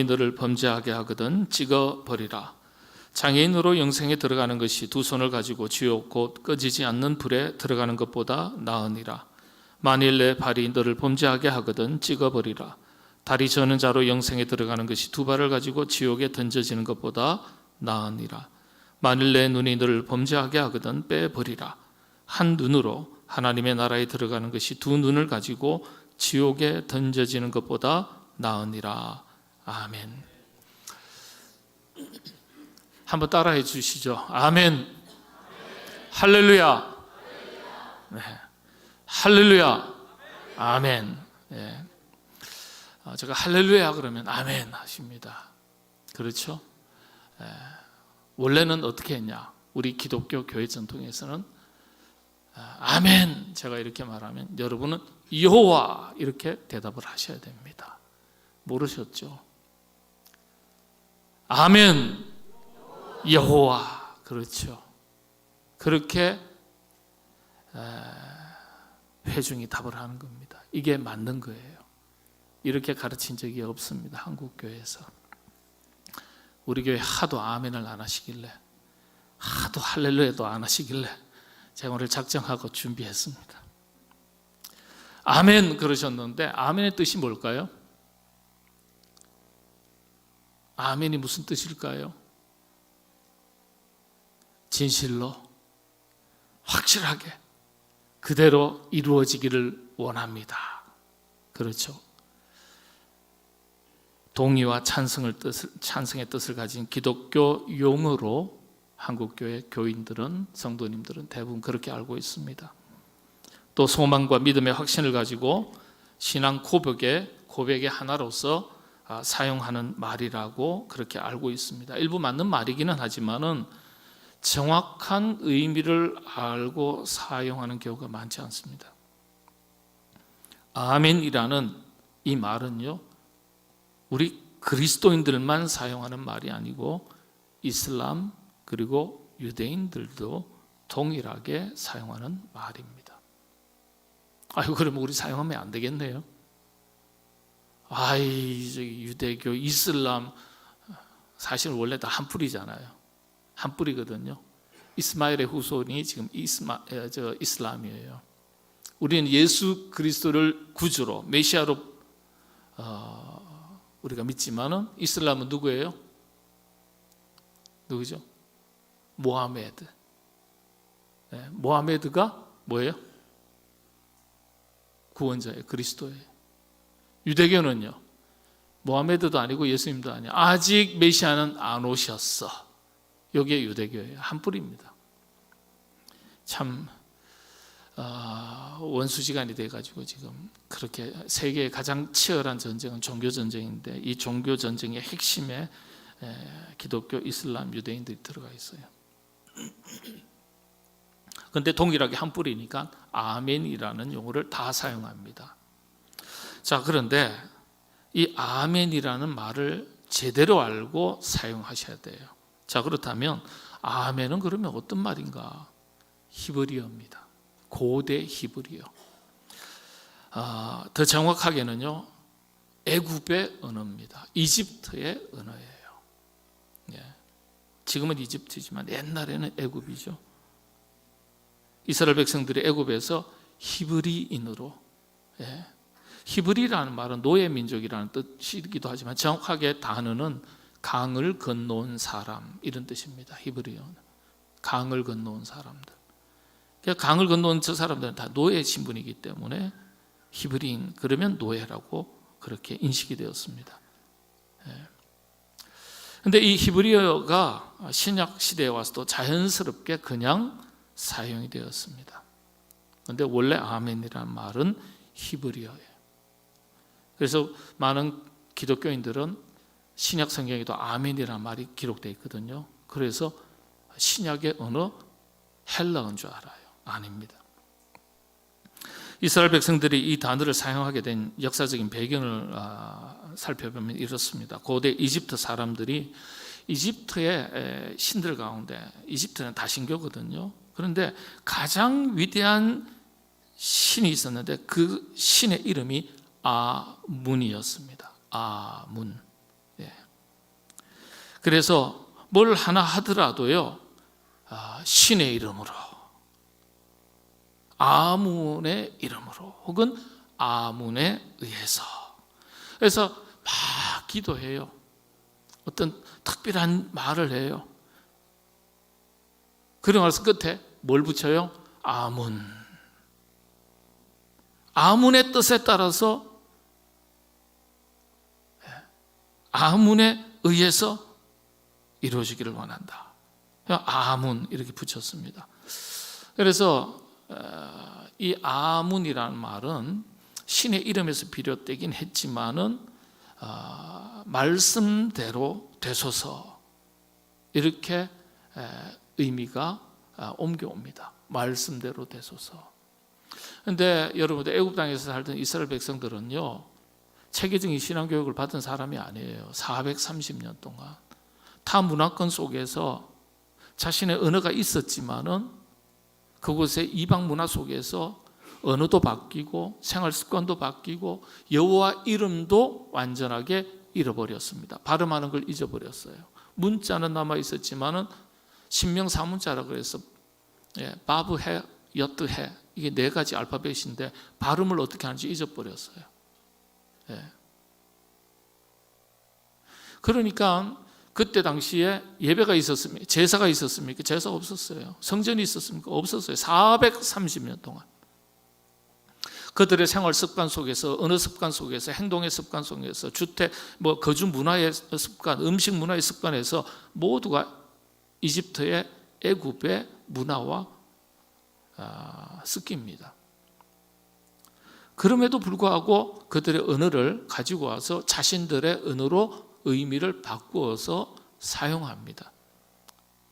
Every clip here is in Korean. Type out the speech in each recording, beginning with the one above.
너를 범죄하게 하거든 찍어버리라. 장애인으로 영생에 들어가는 것이 두 손을 가지고 지옥 곧 꺼지지 않는 불에 들어가는 것보다 나으니라. 만일 내 발이 너를 범죄하게 하거든 찍어버리라. 다리 저는 자로 영생에 들어가는 것이 두 발을 가지고 지옥에 던져지는 것보다 나으니라. 만일 내 눈이 너를 범죄하게 하거든 빼버리라. 한 눈으로 하나님의 나라에 들어가는 것이 두 눈을 가지고 지옥에 던져지는 것보다 나으니라. 아멘. 한번 따라해 주시죠. 아멘. 할렐루야. 네. 할렐루야. 아멘. 네. 제가 할렐루야 그러면 아멘 하십니다. 그렇죠? 네. 원래는 어떻게 했냐? 우리 기독교 교회 전통에서는 아멘 제가 이렇게 말하면 여러분은 여호와 이렇게 대답을 하셔야 됩니다. 모르셨죠? 아멘 여호와. 그렇죠. 그렇게 회중이 답을 하는 겁니다. 이게 맞는 거예요. 이렇게 가르친 적이 없습니다. 한국 교회에서. 우리 교회 하도 아멘을 안 하시길래, 하도 할렐루야도 안 하시길래 제가 오늘 작정하고 준비했습니다. 아멘 그러셨는데 아멘의 뜻이 뭘까요? 아멘이 무슨 뜻일까요? 진실로 확실하게 그대로 이루어지기를 원합니다. 그렇죠. 동의와 찬성의 뜻을 가진 기독교 용어로 한국교회 교인들은, 성도님들은 대부분 그렇게 알고 있습니다. 또 소망과 믿음의 확신을 가지고 신앙 고백의 하나로서 사용하는 말이라고 그렇게 알고 있습니다. 일부 맞는 말이기는 하지만은 정확한 의미를 알고 사용하는 경우가 많지 않습니다. 아멘이라는 이 말은요, 우리 그리스도인들만 사용하는 말이 아니고 이슬람 그리고 유대인들도 동일하게 사용하는 말입니다. 아유, 그러면 우리 사용하면 안 되겠네요. 저기 유대교, 이슬람 사실은 원래 다 한 뿌리잖아요. 한 뿌리거든요. 이스마엘의 후손이 지금 이슬람이에요. 우리는 예수 그리스도를 구주로, 메시아로 우리가 믿지만은 이슬람은 누구예요? 누구죠? 모하메드. 네, 모하메드가 뭐예요? 구원자예요. 그리스도예요. 유대교는요, 모하메드도 아니고 예수님도 아니에요. 아직 메시아는 안 오셨어. 여기에 유대교예요. 한 뿌리입니다. 참 원수지간이 돼가지고 지금 그렇게 세계의 가장 치열한 전쟁은 종교 전쟁인데 이 종교 전쟁의 핵심에 기독교, 이슬람, 유대인들이 들어가 있어요. 그런데 동일하게 한 뿌리니까 아멘이라는 용어를 다 사용합니다. 자, 그런데 이 아멘이라는 말을 제대로 알고 사용하셔야 돼요. 자, 그렇다면 아멘은 그러면 어떤 말인가? 히브리어입니다. 고대 히브리어. 더 정확하게는요, 애굽의 언어입니다. 이집트의 언어예요. 예. 지금은 이집트지만 옛날에는 애굽이죠. 이스라엘 백성들이 애굽에서 히브리인으로, 히브리라는 말은 노예 민족이라는 뜻이기도 하지만 정확하게 단어는 강을 건너온 사람 이런 뜻입니다. 히브리어는 강을 건너온 사람들. 그러니까 강을 건너온 저 사람들은 다 노예 신분이기 때문에 히브리인 그러면 노예라고 그렇게 인식이 되었습니다. 그런데 이 히브리어가 신약 시대에 와서도 자연스럽게 그냥 사용이 되었습니다. 그런데 원래 아멘이라는 말은 히브리어예요. 그래서 많은 기독교인들은 신약 성경에도 아멘이라는 말이 기록되어 있거든요. 그래서 신약의 언어 헬라어인 줄 알아요. 아닙니다. 이스라엘 백성들이 이 단어를 사용하게 된 역사적인 배경을 살펴보면 이렇습니다. 고대 이집트 사람들이 이집트의 신들 가운데, 이집트는 다신교거든요. 그런데 가장 위대한 신이 있었는데 그 신의 이름이 아문이었습니다. 아문. 예. 그래서 뭘 하나 하더라도요, 신의 이름으로, 아문의 이름으로, 혹은 아문에 의해서. 그래서 막 기도해요. 어떤 특별한 말을 해요. 그러고 나서 끝에 뭘 붙여요? 아문. 아문의 뜻에 따라서, 아문에 의해서 이루어지기를 원한다. 아문 이렇게 붙였습니다. 그래서 이 아문이라는 말은 신의 이름에서 비롯되긴 했지만은 말씀대로 되소서 이렇게 의미가 옮겨옵니다. 말씀대로 되소서. 그런데 여러분들 애굽 땅에서 살던 이스라엘 백성들은요, 체계적인 신앙교육을 받은 사람이 아니에요. 430년 동안 타 문화권 속에서 자신의 언어가 있었지만은 그곳의 이방 문화 속에서 언어도 바뀌고 생활 습관도 바뀌고 여호와 이름도 완전하게 잃어버렸습니다. 발음하는 걸 잊어버렸어요. 문자는 남아 있었지만은 신명 사문자라 그래서 바브해, 여트해, 이게 4가지 알파벳인데 발음을 어떻게 하는지 잊어버렸어요. 그러니까 그때 당시에 예배가 있었습니까? 제사가 있었습니까? 제사가 없었어요. 성전이 있었습니까? 없었어요. 430년 동안. 그들의 생활 습관 속에서, 언어 습관 속에서, 행동의 습관 속에서, 주택, 거주 문화의 습관, 음식 문화의 습관에서 모두가 이집트의, 애굽의 문화와 섞입니다. 그럼에도 불구하고 그들의 언어를 가지고 와서 자신들의 언어로 의미를 바꾸어서 사용합니다.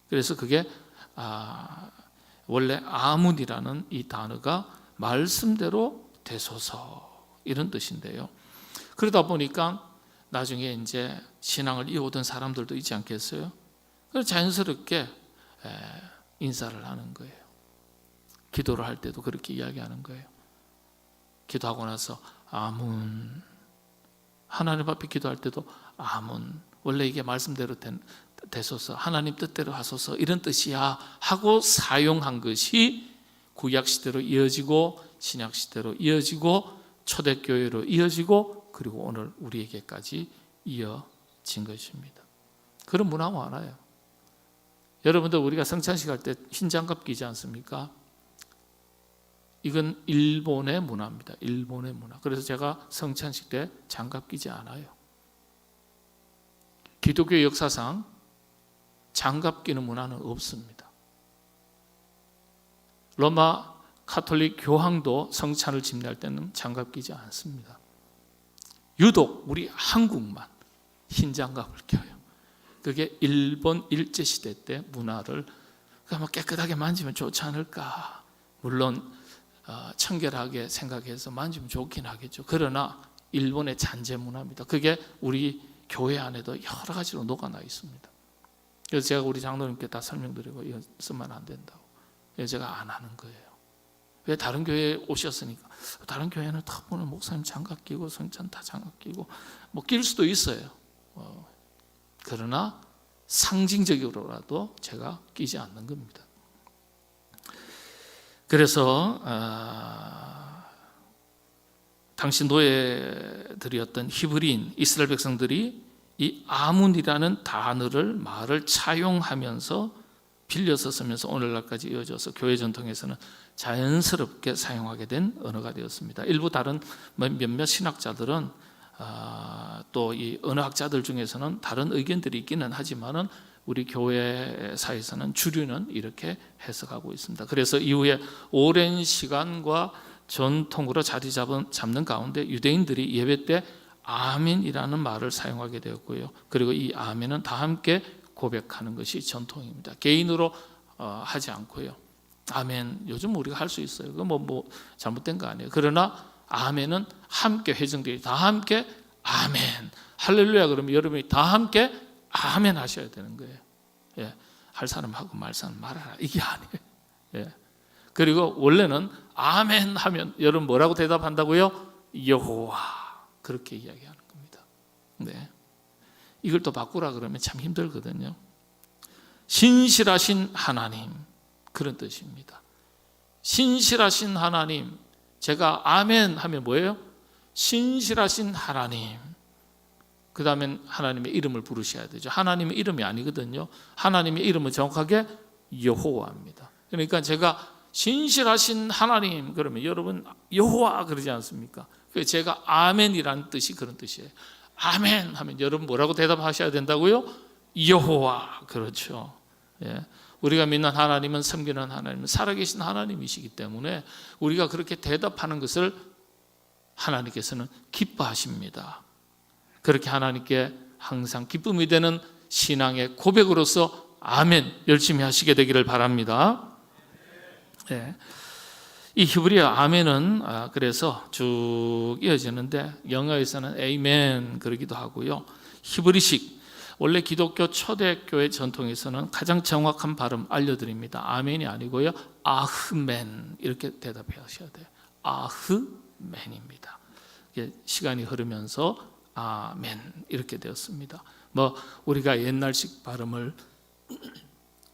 그래서 그게 원래 아문이라는 이 단어가 말씀대로 되소서 이런 뜻인데요. 그러다 보니까 나중에 이제 신앙을 이어오던 사람들도 있지 않겠어요? 그래서 자연스럽게 인사를 하는 거예요. 기도를 할 때도 그렇게 이야기하는 거예요. 기도하고 나서 아문, 하나님 앞에 기도할 때도 아문, 원래 이게 말씀대로 되소서, 하나님 뜻대로 하소서 이런 뜻이야 하고 사용한 것이 구약시대로 이어지고 신약시대로 이어지고 초대교회로 이어지고 그리고 오늘 우리에게까지 이어진 것입니다. 그런 문화가 많아요. 여러분들 우리가 성찬식 할 때 흰장갑 끼지 않습니까? 이건 일본의 문화입니다. 일본의 문화. 그래서 제가 성찬식 때 장갑 끼지 않아요. 기독교 역사상 장갑 끼는 문화는 없습니다. 로마 카톨릭 교황도 성찬을 집례할 때는 장갑 끼지 않습니다. 유독 우리 한국만 흰 장갑을 껴요. 그게 일본 일제시대 때 문화를 깨끗하게 만지면 좋지 않을까. 물론 청결하게 생각해서 만지면 좋긴 하겠죠. 그러나 일본의 잔재 문화입니다. 그게 우리 교회 안에도 여러 가지로 녹아나 있습니다. 그래서 제가 우리 장로님께 다 설명드리고 이거 쓰면 안 된다고. 그래서 제가 안 하는 거예요. 왜 다른 교회에 오셨으니까 다른 교회는 다 보는 목사님 장갑 끼고 성찬 다 장갑 끼고 낄 수도 있어요. 그러나 상징적으로라도 제가 끼지 않는 겁니다. 그래서 당시 노예들이었던 히브리인 이스라엘 백성들이 이 아문이라는 말을 차용하면서 빌려서 쓰면서 오늘날까지 이어져서 교회 전통에서는 자연스럽게 사용하게 된 언어가 되었습니다. 일부 다른 몇몇 신학자들은 또 이 언어학자들 중에서는 다른 의견들이 있기는 하지만은 우리 교회사에서는 주류는 이렇게 해석하고 있습니다. 그래서 이후에 오랜 시간과 전통으로 자리 잡는 가운데 유대인들이 예배 때 아멘이라는 말을 사용하게 되었고요. 그리고 이 아멘은 다 함께 고백하는 것이 전통입니다. 개인으로 하지 않고요. 아멘, 요즘 우리가 할 수 있어요. 그거 뭐 잘못된 거 아니에요. 그러나 아멘은 함께 회중들이 다 함께 아멘, 할렐루야 그러면 여러분이 다 함께 아멘 하셔야 되는 거예요. 할 사람하고 말 사람 말하라 이게 아니에요. 그리고 원래는 아멘 하면 여러분 뭐라고 대답한다고요? 여호와 그렇게 이야기하는 겁니다. 이걸 또 바꾸라 그러면 참 힘들거든요. 신실하신 하나님, 그런 뜻입니다. 신실하신 하나님, 제가 아멘 하면 뭐예요? 신실하신 하나님. 그 다음엔 하나님의 이름을 부르셔야 되죠. 하나님의 이름이 아니거든요. 하나님의 이름은 정확하게 여호와입니다. 그러니까 제가 신실하신 하나님 그러면 여러분 여호와 그러지 않습니까? 제가 아멘이라는 뜻이 그런 뜻이에요. 아멘 하면 여러분 뭐라고 대답하셔야 된다고요? 여호와. 그렇죠. 예. 우리가 믿는 하나님은, 섬기는 하나님은 살아계신 하나님이시기 때문에 우리가 그렇게 대답하는 것을 하나님께서는 기뻐하십니다. 그렇게 하나님께 항상 기쁨이 되는 신앙의 고백으로서 아멘 열심히 하시게 되기를 바랍니다. 네. 이 히브리어 아멘은 그래서 쭉 이어지는데 영어에서는 에이멘 그러기도 하고요. 히브리식, 원래 기독교 초대교회 전통에서는 가장 정확한 발음 알려드립니다. 아멘이 아니고요, 아흐멘 이렇게 대답하셔야 돼요. 아흐멘입니다. 시간이 흐르면서 아멘 이렇게 되었습니다. 우리가 옛날식 발음을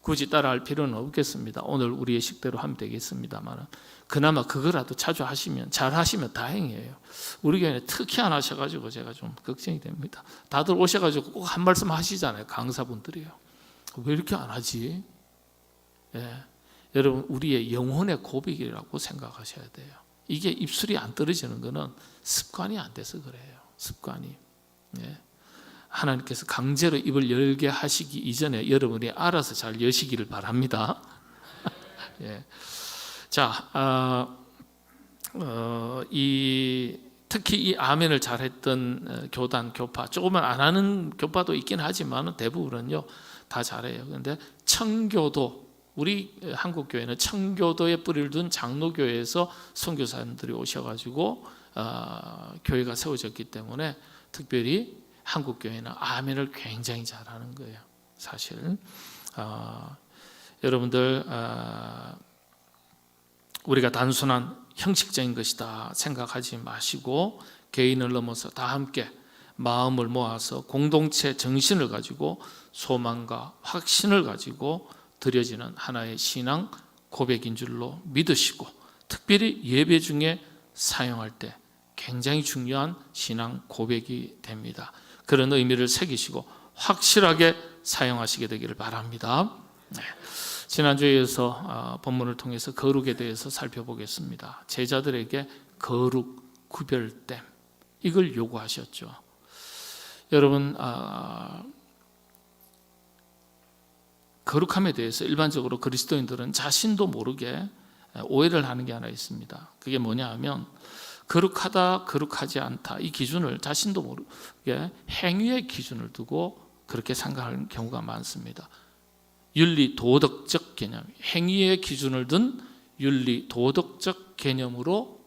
굳이 따라할 필요는 없겠습니다. 오늘 우리의 식대로 하면 되겠습니다만 그나마 그거라도 자주 하시면, 잘 하시면 다행이에요. 우리 교회는 특히 안 하셔가지고 제가 좀 걱정이 됩니다. 다들 오셔가지고 꼭 한 말씀 하시잖아요. 강사분들이요. 왜 이렇게 안 하지? 예. 여러분 우리의 영혼의 고백이라고 생각하셔야 돼요. 이게 입술이 안 떨어지는 거는 습관이 안 돼서 그래요. 습관이. 예. 하나님께서 강제로 입을 열게 하시기 이전에 여러분이 알아서 잘 여시기를 바랍니다. 예. 자, 특히 이 아멘을 잘했던 교단, 교파, 조금은 안 하는 교파도 있긴 하지만 대부분은요 다 잘해요. 그런데 청교도, 우리 한국 교회는 청교도에 뿌리를 둔 장로교회에서 선교사님들이 오셔가지고 교회가 세워졌기 때문에 특별히 한국 교회는 아멘을 굉장히 잘하는 거예요. 사실 여러분들 우리가 단순한 형식적인 것이다 생각하지 마시고 개인을 넘어서 다 함께 마음을 모아서 공동체 정신을 가지고 소망과 확신을 가지고 드려지는 하나의 신앙 고백인 줄로 믿으시고, 특별히 예배 중에 사용할 때 굉장히 중요한 신앙 고백이 됩니다. 그런 의미를 새기시고 확실하게 사용하시게 되기를 바랍니다. 네. 지난주에 이어서 본문을 통해서 거룩에 대해서 살펴보겠습니다. 제자들에게 거룩, 구별됨, 이걸 요구하셨죠. 여러분, 거룩함에 대해서 일반적으로 그리스도인들은 자신도 모르게 오해를 하는 게 하나 있습니다. 그게 뭐냐 하면 거룩하다, 거룩하지 않다, 이 기준을 자신도 모르게 행위의 기준을 두고 그렇게 생각하는 경우가 많습니다. 윤리 도덕적 개념, 행위의 기준을 둔 윤리 도덕적 개념으로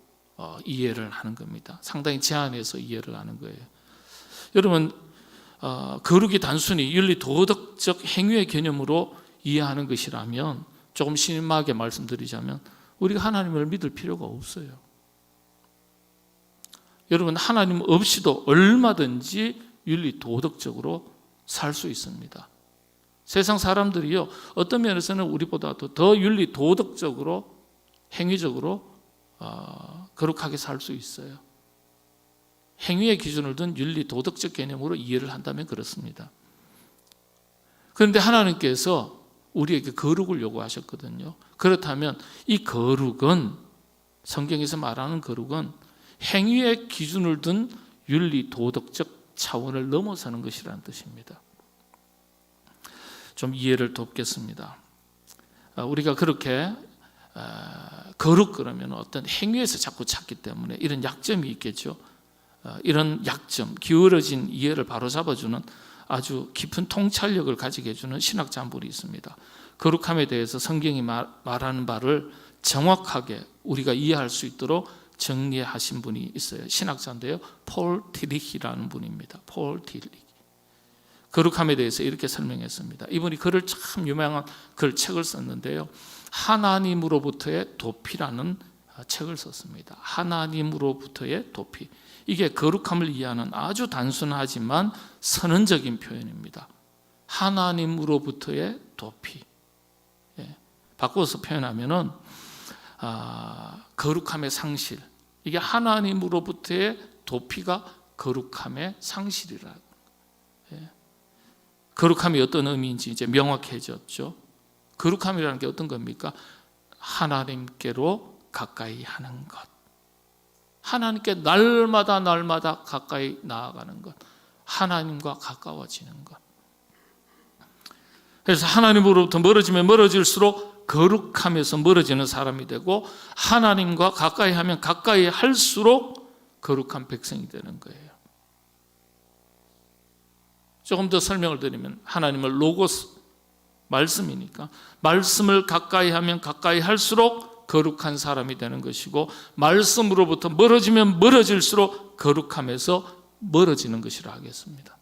이해를 하는 겁니다. 상당히 제한해서 이해를 하는 거예요. 여러분, 거룩이 단순히 윤리 도덕적 행위의 개념으로 이해하는 것이라면, 조금 심하게 말씀드리자면 우리가 하나님을 믿을 필요가 없어요. 여러분, 하나님 없이도 얼마든지 윤리 도덕적으로 살 수 있습니다. 세상 사람들이요, 어떤 면에서는 우리보다도 더 윤리 도덕적으로, 행위적으로 거룩하게 살 수 있어요. 행위의 기준을 둔 윤리 도덕적 개념으로 이해를 한다면 그렇습니다. 그런데 하나님께서 우리에게 거룩을 요구하셨거든요. 그렇다면 이 거룩은, 성경에서 말하는 거룩은 행위의 기준을 둔 윤리 도덕적 차원을 넘어서는 것이라는 뜻입니다. 좀 이해를 돕겠습니다. 우리가 그렇게 거룩 그러면 어떤 행위에서 자꾸 찾기 때문에 이런 약점이 있겠죠. 이런 약점, 기울어진 이해를 바로잡아주는 아주 깊은 통찰력을 가지게 해주는 신학자 한 분이 있습니다. 거룩함에 대해서 성경이 말하는 바를 정확하게 우리가 이해할 수 있도록 정리하신 분이 있어요. 신학자인데요, 폴 티리히라는 분입니다. 폴 티리히. 거룩함에 대해서 이렇게 설명했습니다. 이분이 글을 참 유명한 책을 썼는데요, 하나님으로부터의 도피라는 책을 썼습니다. 하나님으로부터의 도피. 이게 거룩함을 이해하는 아주 단순하지만 선언적인 표현입니다. 하나님으로부터의 도피. 바꿔서 표현하면은 거룩함의 상실. 이게 하나님으로부터의 도피가 거룩함의 상실이라. 거룩함이 어떤 의미인지 이제 명확해졌죠. 거룩함이라는 게 어떤 겁니까? 하나님께로 가까이 하는 것. 하나님께 날마다 가까이 나아가는 것. 하나님과 가까워지는 것. 그래서 하나님으로부터 멀어지면 멀어질수록 거룩함에서 멀어지는 사람이 되고, 하나님과 가까이 하면 가까이 할수록 거룩한 백성이 되는 거예요. 조금 더 설명을 드리면, 하나님을 로고스, 말씀이니까 말씀을 가까이 하면 가까이 할수록 거룩한 사람이 되는 것이고, 말씀으로부터 멀어지면 멀어질수록 거룩함에서 멀어지는 것이라 하겠습니다.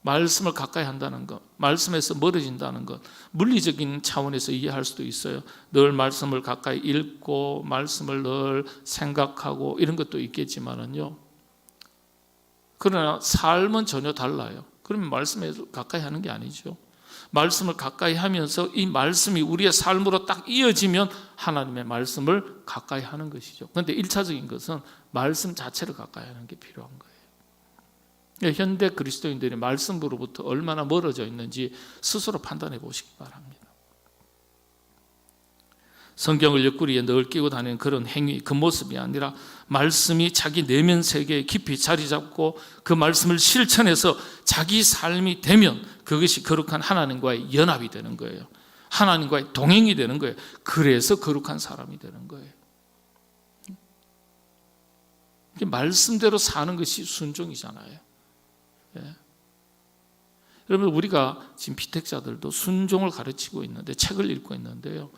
말씀을 가까이 한다는 것, 말씀에서 멀어진다는 것, 물리적인 차원에서 이해할 수도 있어요. 늘 말씀을 가까이 읽고 말씀을 늘 생각하고 이런 것도 있겠지만은요, 그러나 삶은 전혀 달라요. 그러면 말씀에서 가까이 하는 게 아니죠. 말씀을 가까이 하면서 이 말씀이 우리의 삶으로 딱 이어지면 하나님의 말씀을 가까이 하는 것이죠. 그런데 1차적인 것은 말씀 자체를 가까이 하는 게 필요한 거예요. 현대 그리스도인들이 말씀으로부터 얼마나 멀어져 있는지 스스로 판단해 보시기 바랍니다. 성경을 옆구리에 늘 끼고 다니는 그런 행위, 그 모습이 아니라 말씀이 자기 내면 세계에 깊이 자리 잡고 그 말씀을 실천해서 자기 삶이 되면 그것이 거룩한 하나님과의 연합이 되는 거예요. 하나님과의 동행이 되는 거예요. 그래서 거룩한 사람이 되는 거예요. 말씀대로 사는 것이 순종이잖아요. 여러분, 우리가 지금 피택자들도 순종을 가르치고 있는데, 책을 읽고 있는데요,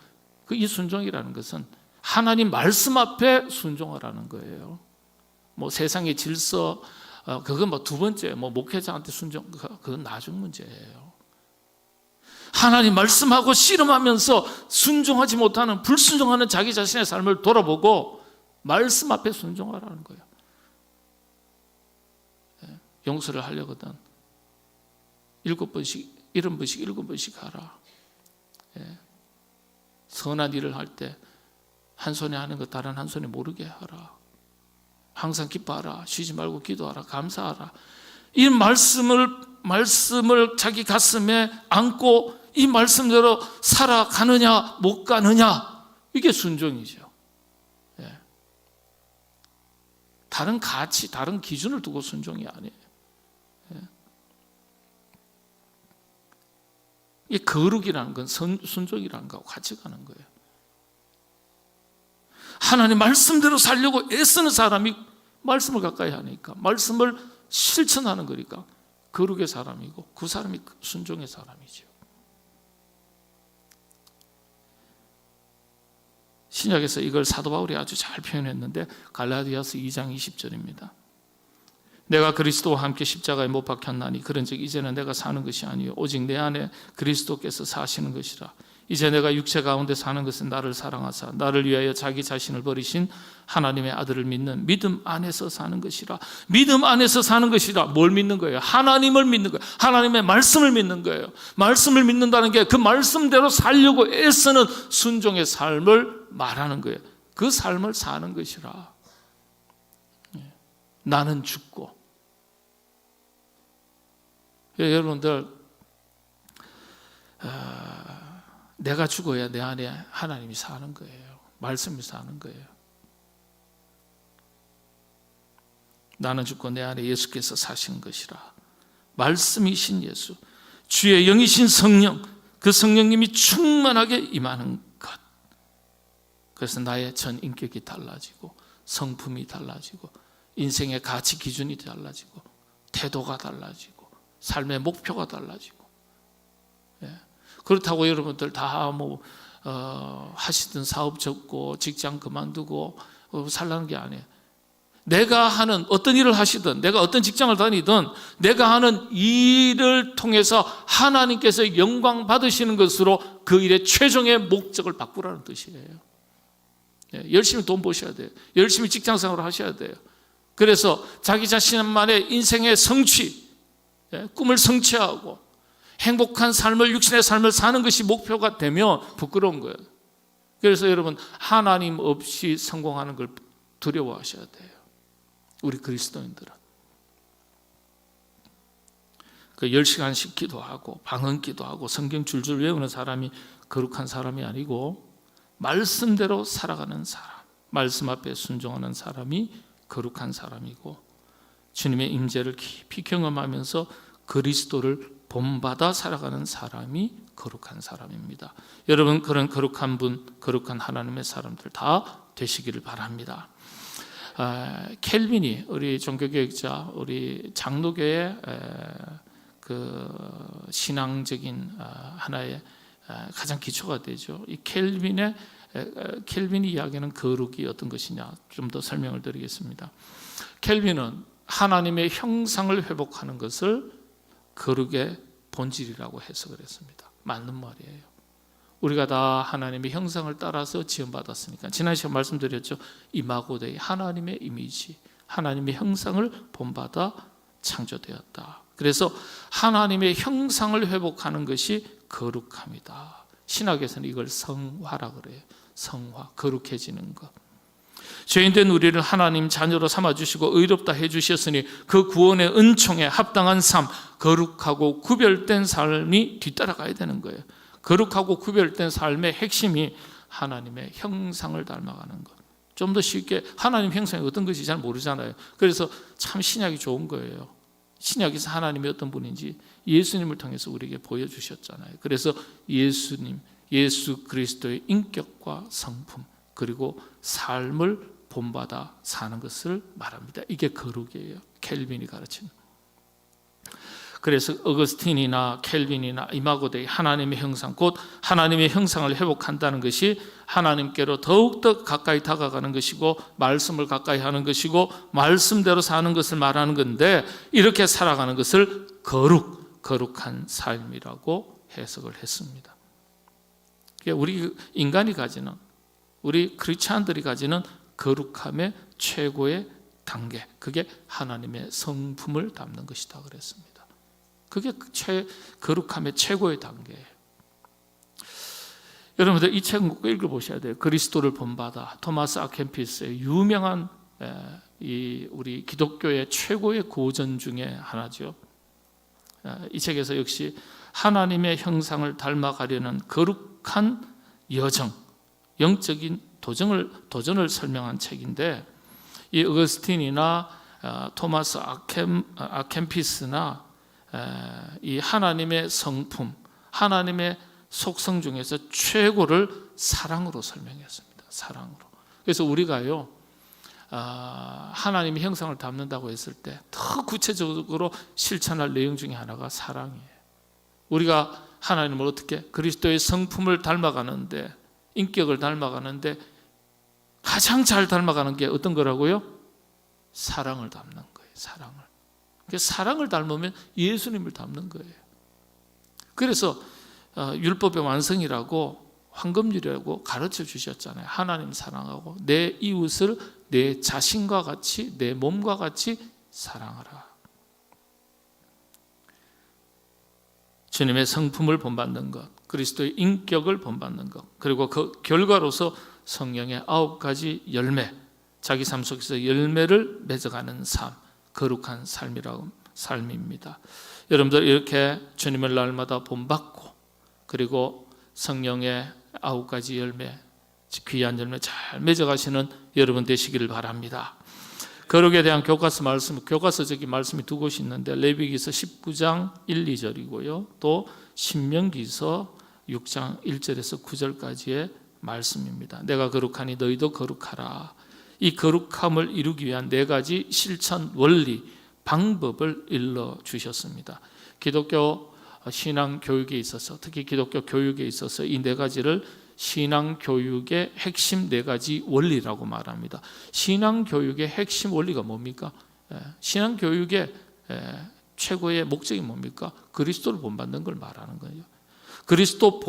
이 순종이라는 것은 하나님 말씀 앞에 순종하라는 거예요. 뭐 세상의 질서, 그건 뭐 두 번째, 뭐 목회자한테 순종, 그건 나중 문제예요. 하나님 말씀하고 씨름하면서 순종하지 못하는, 불순종하는 자기 자신의 삶을 돌아보고 말씀 앞에 순종하라는 거예요. 용서를 하려거든 7번씩, 70번씩, 7번씩 하라. 선한 일을 할 때 한 손에 하는 것 다른 한 손에 모르게 하라. 항상 기뻐하라. 쉬지 말고 기도하라. 감사하라. 이 말씀을 자기 가슴에 안고 이 말씀대로 살아가느냐 못 가느냐, 이게 순종이죠. 다른 가치, 다른 기준을 두고 순종이 아니에요. 이 거룩이라는 건 순종이라는 거하고 같이 가는 거예요. 하나님 말씀대로 살려고 애쓰는 사람이 말씀을 가까이 하니까, 말씀을 실천하는 거니까 거룩의 사람이고, 그 사람이 순종의 사람이죠. 신약에서 이걸 사도 바울이 아주 잘 표현했는데, 갈라디아서 2장 20절입니다. 내가 그리스도와 함께 십자가에 못 박혔나니 그런즉 이제는 내가 사는 것이 아니요 오직 내 안에 그리스도께서 사시는 것이라. 이제 내가 육체 가운데 사는 것은 나를 사랑하사 나를 위하여 자기 자신을 버리신 하나님의 아들을 믿는 믿음 안에서 사는 것이라. 믿음 안에서 사는 것이라. 뭘 믿는 거예요? 하나님을 믿는 거예요. 하나님의 말씀을 믿는 거예요. 말씀을 믿는다는 게 그 말씀대로 살려고 애쓰는 순종의 삶을 말하는 거예요. 그 삶을 사는 것이라. 나는 죽고. 여러분들, 내가 죽어야 내 안에 하나님이 사는 거예요. 말씀이 사는 거예요. 나는 죽고 내 안에 예수께서 사시는 것이라. 말씀이신 예수, 주의 영이신 성령, 그 성령님이 충만하게 임하는 것. 그래서 나의 전 인격이 달라지고, 성품이 달라지고, 인생의 가치 기준이 달라지고, 태도가 달라지고, 삶의 목표가 달라지고. 그렇다고 여러분들 다 하시던 사업 접고 직장 그만두고 살라는 게 아니에요. 내가 하는 어떤 일을 하시든, 내가 어떤 직장을 다니든, 내가 하는 일을 통해서 하나님께서 영광 받으시는 것으로 그 일의 최종의 목적을 바꾸라는 뜻이에요. 열심히 돈 버셔야 돼요. 열심히 직장생활을 하셔야 돼요. 그래서 자기 자신만의 인생의 성취, 꿈을 성취하고 행복한 삶을, 육신의 삶을 사는 것이 목표가 되면 부끄러운 거예요. 그래서 여러분, 하나님 없이 성공하는 걸 두려워하셔야 돼요. 우리 그리스도인들은. 10시간씩 기도하고 방언 기도하고 성경 줄줄 외우는 사람이 거룩한 사람이 아니고 말씀대로 살아가는 사람, 말씀 앞에 순종하는 사람이 거룩한 사람이고 주님의 임재를 깊이 경험하면서 그리스도를 본받아 살아가는 사람이 거룩한 사람입니다. 여러분, 그런 거룩한 분, 거룩한 하나님의 사람들 다 되시기를 바랍니다. 켈빈이, 우리 종교개혁자, 우리 장로교의 그 신앙적인 하나의 가장 기초가 되죠. 이 켈빈이 이야기하는 거룩이 어떤 것이냐, 좀 더 설명을 드리겠습니다. 켈빈은 하나님의 형상을 회복하는 것을 거룩의 본질이라고 해석을 했습니다. 맞는 말이에요. 우리가 다 하나님의 형상을 따라서 지음받았으니까, 지난 시간 말씀드렸죠. 이마고 데이, 하나님의 이미지, 하나님의 형상을 본받아 창조되었다. 그래서 하나님의 형상을 회복하는 것이 거룩함이다. 신학에서는 이걸 성화라고 그래요. 성화, 거룩해지는 것. 죄인된 우리를 하나님 자녀로 삼아주시고 의롭다 해주셨으니 그 구원의 은총에 합당한 삶, 거룩하고 구별된 삶이 뒤따라가야 되는 거예요. 거룩하고 구별된 삶의 핵심이 하나님의 형상을 닮아가는 것. 좀 더 쉽게, 하나님 형상이 어떤 것인지 잘 모르잖아요. 그래서 참 신약이 좋은 거예요. 신약에서 하나님이 어떤 분인지 예수님을 통해서 우리에게 보여주셨잖아요. 그래서 예수님, 예수 그리스도의 인격과 성품, 그리고 삶을 본받아 사는 것을 말합니다. 이게 거룩이에요. 켈빈이 가르치는. 그래서 어거스틴이나 켈빈이나 이마고 데이, 하나님의 형상, 곧 하나님의 형상을 회복한다는 것이 하나님께로 더욱더 가까이 다가가는 것이고 말씀을 가까이 하는 것이고 말씀대로 사는 것을 말하는 건데, 이렇게 살아가는 것을 거룩한 삶이라고 해석을 했습니다. 우리 인간이 가지는, 우리 크리스찬들이 가지는 거룩함의 최고의 단계, 그게 하나님의 성품을 담는 것이다 그랬습니다. 그게 거룩함의 최고의 단계예요. 여러분들 이 책은 꼭 읽어보셔야 돼요. 그리스도를 본받아, 토마스 아켄피스의 유명한 우리 기독교의 최고의 고전 중에 하나죠. 이 책에서 역시 하나님의 형상을 닮아가려는 거룩한 여정, 영적인 도전을 설명한 책인데, 이 어거스틴이나 토마스 아켄피스나 이 하나님의 성품, 하나님의 속성 중에서 최고를 사랑으로 설명했습니다. 사랑으로. 그래서 우리가요, 하나님의 형상을 담는다고 했을 때 더 구체적으로 실천할 내용 중에 하나가 사랑이에요. 우리가 하나님을 어떻게, 그리스도의 성품을 닮아가는데, 인격을 닮아가는데 가장 잘 닮아가는 게 어떤 거라고요? 사랑을 닮는 거예요. 사랑을 닮으면 예수님을 닮는 거예요. 그래서 율법의 완성이라고, 황금률이라고 가르쳐 주셨잖아요. 하나님 사랑하고 내 이웃을 내 자신과 같이, 내 몸과 같이 사랑하라. 주님의 성품을 본받는 것, 그리스도의 인격을 본받는 것, 그리고 그 결과로서 성령의 9가지 열매, 자기 삶 속에서 열매를 맺어가는 삶, 거룩한 삶입니다. 여러분들 이렇게 주님을 날마다 본받고, 그리고 성령의 9가지 열매, 귀한 열매 잘 맺어가시는 여러분 되시기를 바랍니다. 거룩에 대한 교과서 말씀, 교과서적인 말씀이 두 곳이 있는데, 레위기서 19장 1, 2절이고요. 또 신명기서 6장 1절에서 9절까지의 말씀입니다. 내가 거룩하니 너희도 거룩하라. 이 거룩함을 이루기 위한 4가지 실천 원리, 방법을 일러주셨습니다. 기독교 신앙 교육에 있어서, 특히 기독교 교육에 있어서 이 4가지를 신앙 교육의 핵심 4가지 원리라고 말합니다. 신앙 교육의 핵심 원리가 뭡니까? 신앙 교육의 최고의 목적이 뭡니까? 그리스도를 본받는 걸 말하는 거예요. 그리스도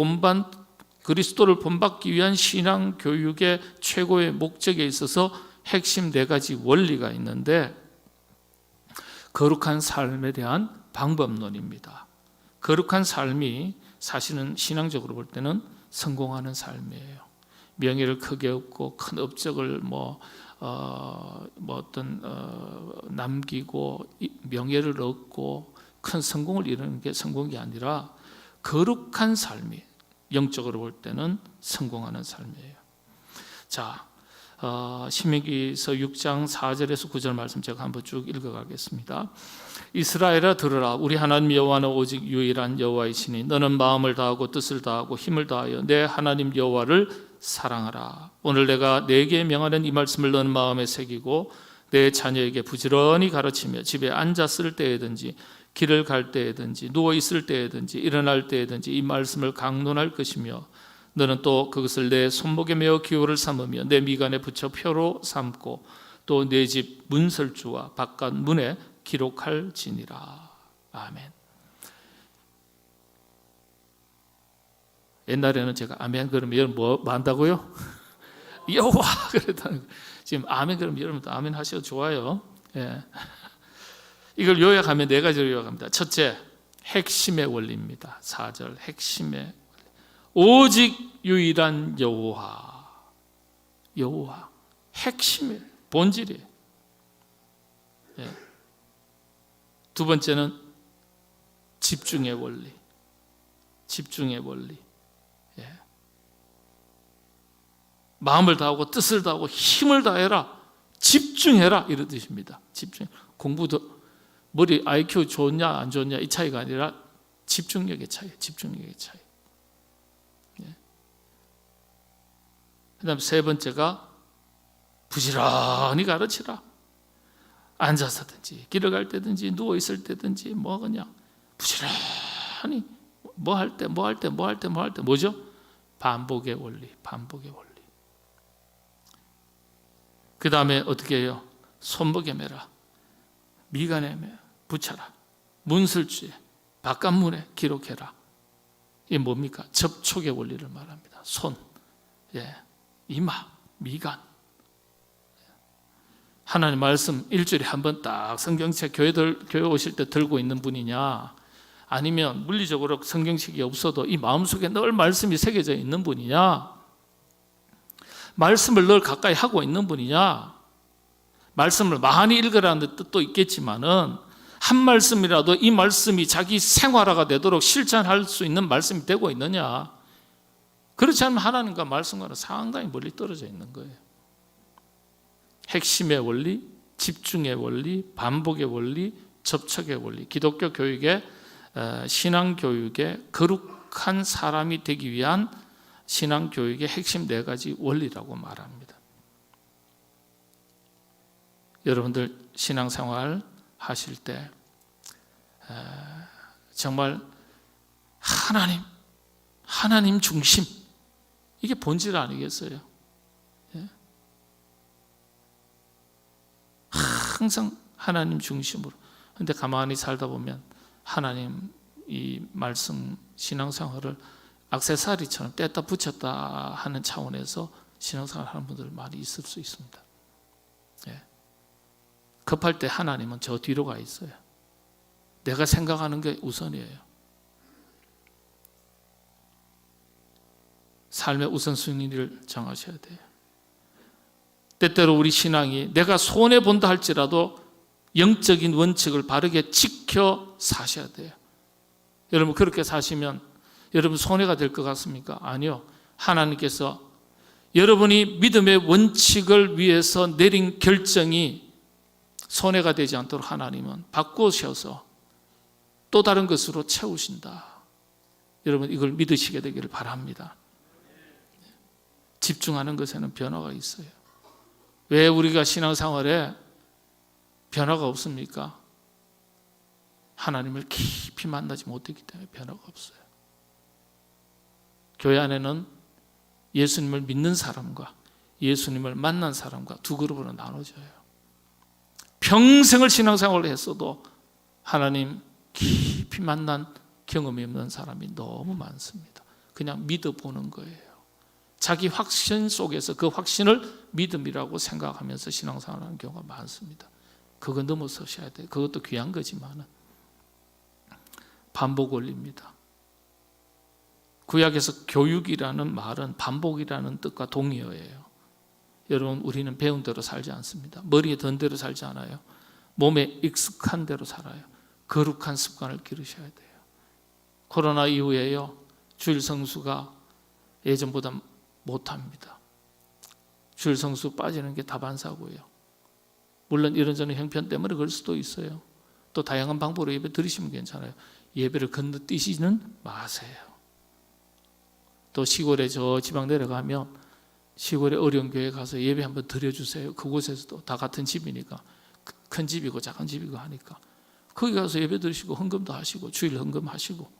그리스도를 본받기 위한 신앙 교육의 최고의 목적에 있어서 핵심 4가지 원리가 있는데, 거룩한 삶에 대한 방법론입니다. 거룩한 삶이 사실은 신앙적으로 볼 때는 성공하는 삶이에요. 명예를 크게 얻고 큰 업적을 남기고 명예를 얻고 큰 성공을 이루는 게 성공이 아니라, 거룩한 삶이 영적으로 볼 때는 성공하는 삶이에요. 자, 신명기서 6장 4절에서 9절 말씀 제가 한번 쭉 읽어가겠습니다. 이스라엘아 들으라. 우리 하나님 여호와는 오직 유일한 여호와이시니 너는 마음을 다하고 뜻을 다하고 힘을 다하여 내 하나님 여호와를 사랑하라. 오늘 내가 네게 명하는 이 말씀을 너는 마음에 새기고 내 자녀에게 부지런히 가르치며 집에 앉았을 때에든지 길을 갈 때에든지 누워 있을 때에든지 일어날 때에든지 이 말씀을 강론할 것이며, 너는 또 그것을 내 손목에 메어 기호를 삼으며 내 미간에 붙여 표로 삼고 또 내 집 문설주와 바깥 문에 기록할지니라. 아멘. 옛날에는 제가 아멘 그러면 여러분 뭐 한다고요? 여호와 그랬다는 거예요. 지금 아멘 그러면 여러분도 아멘 하셔도 좋아요. 예. 이걸 요약하면 4가지로 요약합니다. 첫째, 핵심의 원리입니다. 4절 핵심의 원리. 오직 유일한 여호와. 여호와 핵심의 본질이에요. 예. 두 번째는 집중의 원리. 집중의 원리. 예. 마음을 다하고 뜻을 다하고 힘을 다해라. 집중해라. 이런 뜻입니다. 집중. 공부도 머리 IQ 좋냐 안 좋냐 이 차이가 아니라 집중력의 차이. 집중력의 차이. 예. 그다음 3번째가 부지런히 가르치라. 앉아서든지 길을 갈 때든지 누워 있을 때든지 그냥 부지런히 할 때 뭐죠? 반복의 원리. 반복의 원리. 그 다음에 어떻게 해요? 손목에 매라. 미간에 붙여라. 문설주에 바깥문에 기록해라. 이게 뭡니까? 접촉의 원리를 말합니다. 손, 이마, 미간. 하나님 말씀 일주일에 한 번 딱 성경책 교회 오실 때 들고 있는 분이냐, 아니면 물리적으로 성경책이 없어도 이 마음속에 늘 말씀이 새겨져 있는 분이냐, 말씀을 늘 가까이 하고 있는 분이냐, 말씀을 많이 읽으라는 뜻도 있겠지만은 한 말씀이라도 이 말씀이 자기 생활화가 되도록 실천할 수 있는 말씀이 되고 있느냐. 그렇지 않으면 하나님과 말씀과는 상당히 멀리 떨어져 있는 거예요. 핵심의 원리, 집중의 원리, 반복의 원리, 접촉의 원리. 기독교 교육의 신앙 교육의 거룩한 사람이 되기 위한 신앙 교육의 핵심 4가지 원리라고 말합니다. 여러분들 신앙생활 하실 때 정말 하나님 중심, 이게 본질 아니겠어요? 예? 항상 하나님 중심으로. 그런데 가만히 살다 보면 하나님 이 말씀 신앙생활을 액세서리처럼 뗐다 붙였다 하는 차원에서 신앙생활 하는 분들 많이 있을 수 있습니다. 예. 급할 때 하나님은 저 뒤로 가 있어요. 내가 생각하는 게 우선이에요. 삶의 우선순위를 정하셔야 돼요. 때때로 우리 신앙이 내가 손해본다 할지라도 영적인 원칙을 바르게 지켜 사셔야 돼요. 여러분 그렇게 사시면 여러분 손해가 될 것 같습니까? 아니요. 하나님께서 여러분이 믿음의 원칙을 위해서 내린 결정이 손해가 되지 않도록 하나님은 바꾸셔서 또 다른 것으로 채우신다. 여러분 이걸 믿으시게 되기를 바랍니다. 집중하는 것에는 변화가 있어요. 왜 우리가 신앙생활에 변화가 없습니까? 하나님을 깊이 만나지 못했기 때문에 변화가 없어요. 교회 안에는 예수님을 믿는 사람과 예수님을 만난 사람과 두 그룹으로 나눠져요. 평생을 신앙생활을 했어도 하나님 깊이 만난 경험이 없는 사람이 너무 많습니다. 그냥 믿어보는 거예요. 자기 확신 속에서 그 확신을 믿음이라고 생각하면서 신앙생활하는 경우가 많습니다. 그거 넘어서셔야 돼요. 그것도 귀한 거지만 반복 원리입니다. 구약에서 교육이라는 말은 반복이라는 뜻과 동의어예요. 여러분, 우리는 배운 대로 살지 않습니다. 머리에 든 대로 살지 않아요. 몸에 익숙한 대로 살아요. 거룩한 습관을 기르셔야 돼요. 코로나 이후에요, 주일 성수가 예전보다 못합니다. 주일 성수 빠지는 게 다반사고요. 물론 이런저런 형편 때문에 그럴 수도 있어요. 또 다양한 방법으로 예배 드리시면 괜찮아요. 예배를 건너뛰지는 마세요. 또 시골에 저 지방 내려가면 시골에 어려운 교회 가서 예배 한번 드려주세요. 그곳에서도 다 같은 집이니까, 큰 집이고 작은 집이고 하니까 거기 가서 예배 드리시고 헌금도 하시고 주일 헌금하시고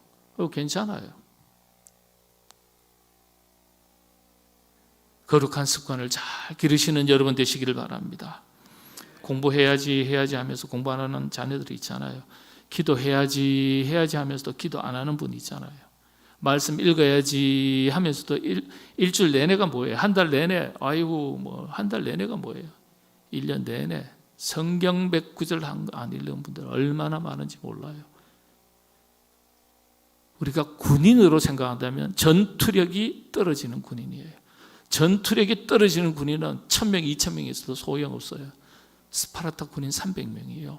괜찮아요. 거룩한 습관을 잘 기르시는 여러분 되시기를 바랍니다. 공부해야지 하면서 공부 안 하는 자녀들이 있잖아요. 기도해야지 하면서도 기도 안 하는 분이 있잖아요. 말씀 읽어야지 하면서도 일주일 내내가 뭐예요? 한 달 내내, 한 달 내내가 뭐예요? 1년 내내 성경 100구절 안 읽는 분들 얼마나 많은지 몰라요. 우리가 군인으로 생각한다면 전투력이 떨어지는 군인이에요. 전투력이 떨어지는 군인은 1000명, 2000명이 있어도 소용없어요. 스파르타 군인 300명이에요.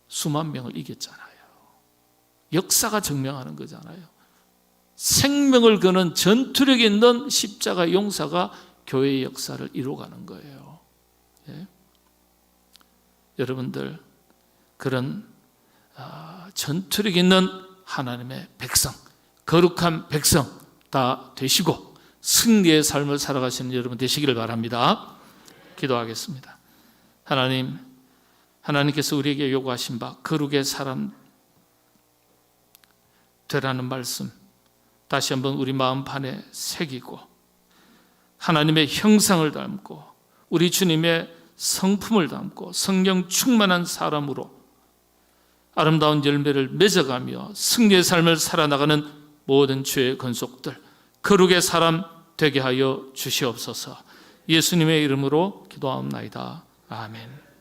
수만 명을 이겼잖아요. 역사가 증명하는 거잖아요. 생명을 거는 전투력 있는 십자가 용사가 교회의 역사를 이루어가는 거예요. 예? 여러분들 그런 전투력 있는 하나님의 백성, 거룩한 백성 다 되시고 승리의 삶을 살아가시는 여러분 되시기를 바랍니다. 기도하겠습니다. 하나님께서 우리에게 요구하신 바 거룩의 사람 되라는 말씀 다시 한번 우리 마음판에 새기고 하나님의 형상을 닮고 우리 주님의 성품을 담고 성령 충만한 사람으로 아름다운 열매를 맺어가며 승리의 삶을 살아나가는 모든 주의 건속들 거룩의 사람 되게 하여 주시옵소서. 예수님의 이름으로 기도하옵나이다. 아멘.